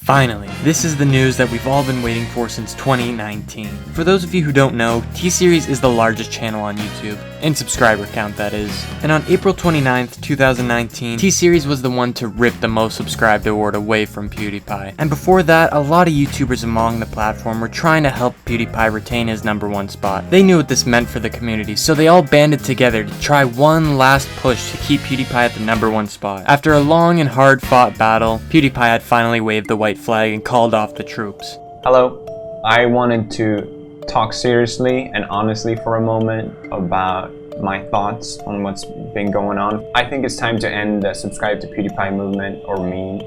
Finally, this is the news that we've all been waiting for since 2019. For those of you who don't know, T-Series is the largest channel on YouTube, in subscriber count that is. And on April 29th, 2019, T-Series was the one to rip the most subscribed award away from PewDiePie. And before that, a lot of YouTubers among the platform were trying to help PewDiePie retain his #1 spot. They knew what this meant for the community, so they all banded together to try one last push to keep PewDiePie at the #1 spot. After a long and hard-fought battle, PewDiePie had finally waved the white flag and called off the troops. Hello, I wanted to talk seriously and honestly for a moment about my thoughts on what's been going on. I think it's time to end the subscribe to PewDiePie movement or meme.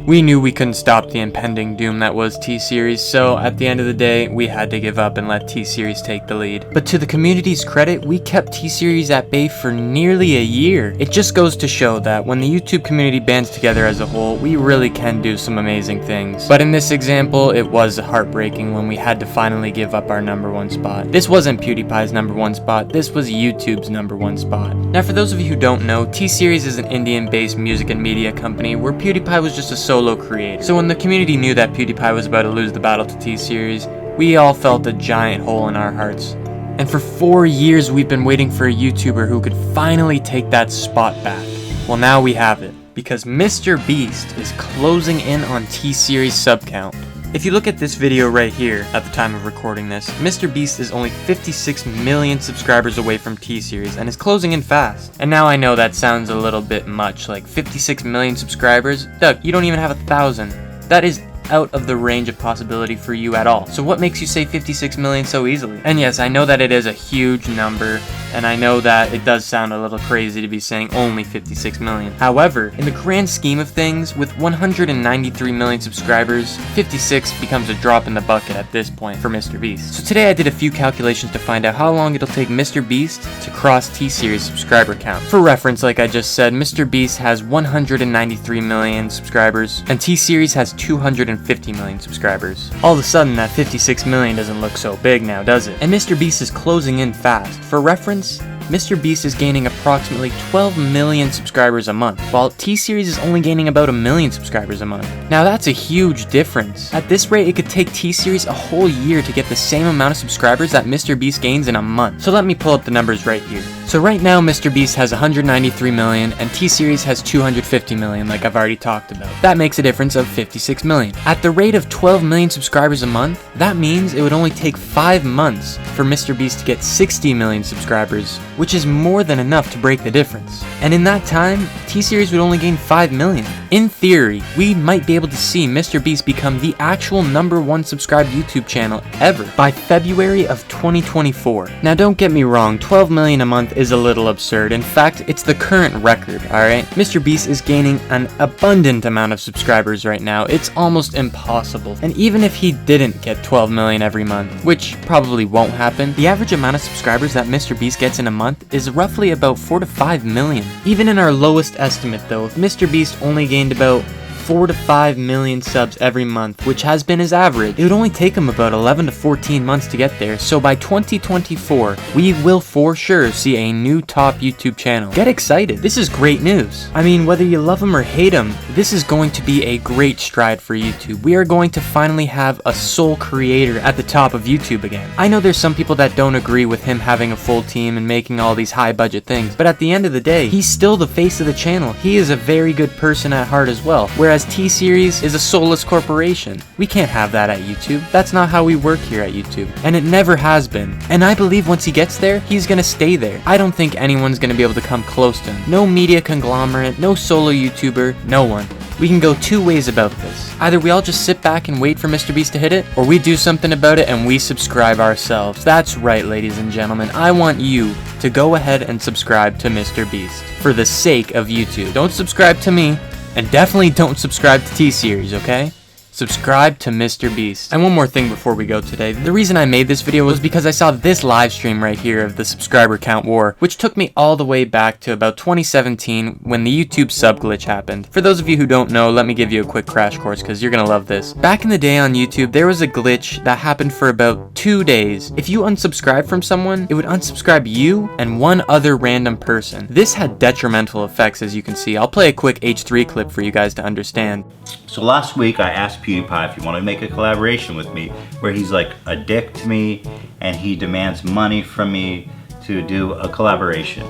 We knew we couldn't stop the impending doom that was T-Series, so at the end of the day, we had to give up and let T-Series take the lead. But to the community's credit, we kept T-Series at bay for nearly a year. It just goes to show that when the YouTube community bands together as a whole, we really can do some amazing things. But in this example, it was heartbreaking when we had to finally give up our #1 spot. This wasn't PewDiePie's #1 spot, this was YouTube's #1 spot. Now for those of you who don't know, T-Series is an Indian-based music and media company where PewDiePie was just a solo creator. So when the community knew that PewDiePie was about to lose the battle to T-Series, we all felt a giant hole in our hearts. And for 4 years we've been waiting for a YouTuber who could finally take that spot back. Well, now we have it, because Mr. Beast is closing in on T-Series sub count. If you look at this video right here, at the time of recording this, Mr. Beast is only 56 million subscribers away from T-Series and is closing in fast. And now I know that sounds a little bit much, like 56 million subscribers? Doug, you don't even have 1,000. That is out of the range of possibility for you at all. So what makes you say 56 million so easily? And yes, I know that it is a huge number, and I know that it does sound a little crazy to be saying only 56 million. However, in the grand scheme of things, with 193 million subscribers, 56 becomes a drop in the bucket at this point for Mr. Beast. So today I did a few calculations to find out how long it'll take Mr. Beast to cross T-Series subscriber count. For reference, like I just said, Mr. Beast has 193 million subscribers, and T-Series has 250 million subscribers. All of a sudden, that 56 million doesn't look so big now, does it? And Mr. Beast is closing in fast. For reference, Mr. Beast is gaining approximately 12 million subscribers a month, while T-Series is only gaining about 1 million subscribers a month. Now that's a huge difference. At this rate, it could take T-Series a whole year to get the same amount of subscribers that Mr. Beast gains in a month. So let me pull up the numbers right here. So right now, Mr. Beast has 193 million, and T-Series has 250 million, like I've already talked about. That makes a difference of 56 million. At the rate of 12 million subscribers a month, that means it would only take 5 months for Mr. Beast to get 60 million subscribers, which is more than enough to break the difference. And in that time, T-Series would only gain 5 million. In theory, we might be able to see Mr. Beast become the actual #1 subscribed YouTube channel ever by February of 2024. Now don't get me wrong, 12 million a month is a little absurd. In fact, it's the current record, alright? Mr. Beast is gaining an abundant amount of subscribers right now. It's almost impossible. And even if he didn't get 12 million every month, which probably won't happen, the average amount of subscribers that Mr. Beast gets in a month is roughly about 4 to 5 million. Even in our lowest estimate though, if Mr. Beast only gained about 4 to 5 million subs every month, which has been his average, it would only take him about 11 to 14 months to get there. So by 2024, we will for sure see a new top YouTube channel. Get excited. This is great news. I mean, whether you love him or hate him, this is going to be a great stride for YouTube. We are going to finally have a sole creator at the top of YouTube again. I know there's some people that don't agree with him having a full team and making all these high budget things, but at the end of the day, he's still the face of the channel. He is a very good person at heart as well, whereas T-Series is a soulless corporation. We can't have that at YouTube. That's not how we work here at YouTube, and it never has been. And I believe once he gets there, he's gonna stay there. I don't think anyone's gonna be able to come close to him. No media conglomerate, no solo YouTuber, no one. We can go two ways about this. Either we all just sit back and wait for Mr. Beast to hit it, or we do something about it and we subscribe ourselves. That's right, ladies and gentlemen. I want you to go ahead and subscribe to Mr. Beast for the sake of YouTube. Don't subscribe to me, and definitely don't subscribe to T-Series, okay? Subscribe to Mr. Beast. And one more thing before we go today. The reason I made this video was because I saw this live stream right here of the subscriber count war, which took me all the way back to about 2017 when the YouTube sub glitch happened. For those of you who don't know, let me give you a quick crash course because you're gonna love this. Back in the day on YouTube, there was a glitch that happened for about 2 days. If you unsubscribe from someone, it would unsubscribe you and one other random person. This had detrimental effects, as you can see. I'll play a quick H3 clip for you guys to understand. So last week I asked PewDiePie if he wanted to make a collaboration with me where he's like a dick to me and he demands money from me to do a collaboration.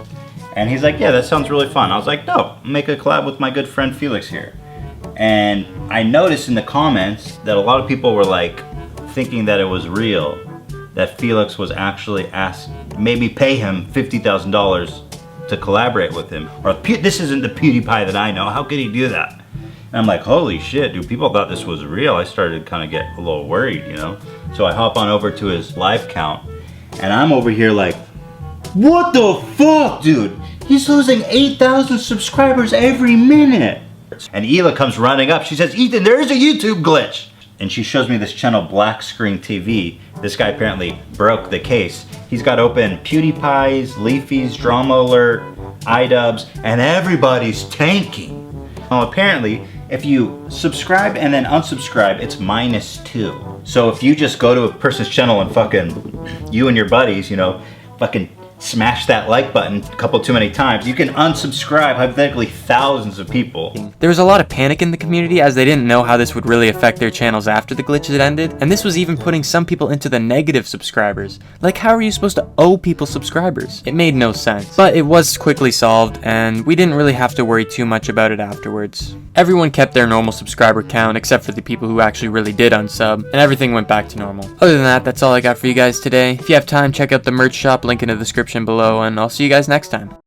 And he's like, yeah, that sounds really fun. I was like, no, make a collab with my good friend Felix here. And I noticed in the comments that a lot of people were like thinking that it was real, that Felix was actually asked, maybe pay him $50,000 to collaborate with him. Or this isn't the PewDiePie that I know, how could he do that? And I'm like, holy shit, dude, people thought this was real. I started to kind of get a little worried, you know? So I hop on over to his live count and I'm over here like, what the fuck, dude? He's losing 8,000 subscribers every minute. And Hila comes running up. She says, Ethan, there is a YouTube glitch. And she shows me this channel, Black Screen TV. This guy apparently broke the case. He's got open PewDiePie's, Leafy's, Drama Alert, iDubbbz, and everybody's tanking. Well, apparently, if you subscribe and then unsubscribe, it's -2. So if you just go to a person's channel and fucking, you and your buddies, you know, fucking smash that like button a couple too many times, you can unsubscribe hypothetically thousands of people. There was a lot of panic in the community as they didn't know how this would really affect their channels after the glitch had ended, and this was even putting some people into the negative subscribers. Like, how are you supposed to owe people subscribers? It made no sense. But it was quickly solved, and we didn't really have to worry too much about it afterwards. Everyone kept their normal subscriber count except for the people who actually really did unsub, and everything went back to normal. Other than that, that's all I got for you guys today. If you have time, check out the merch shop, link in the description below, and I'll see you guys next time.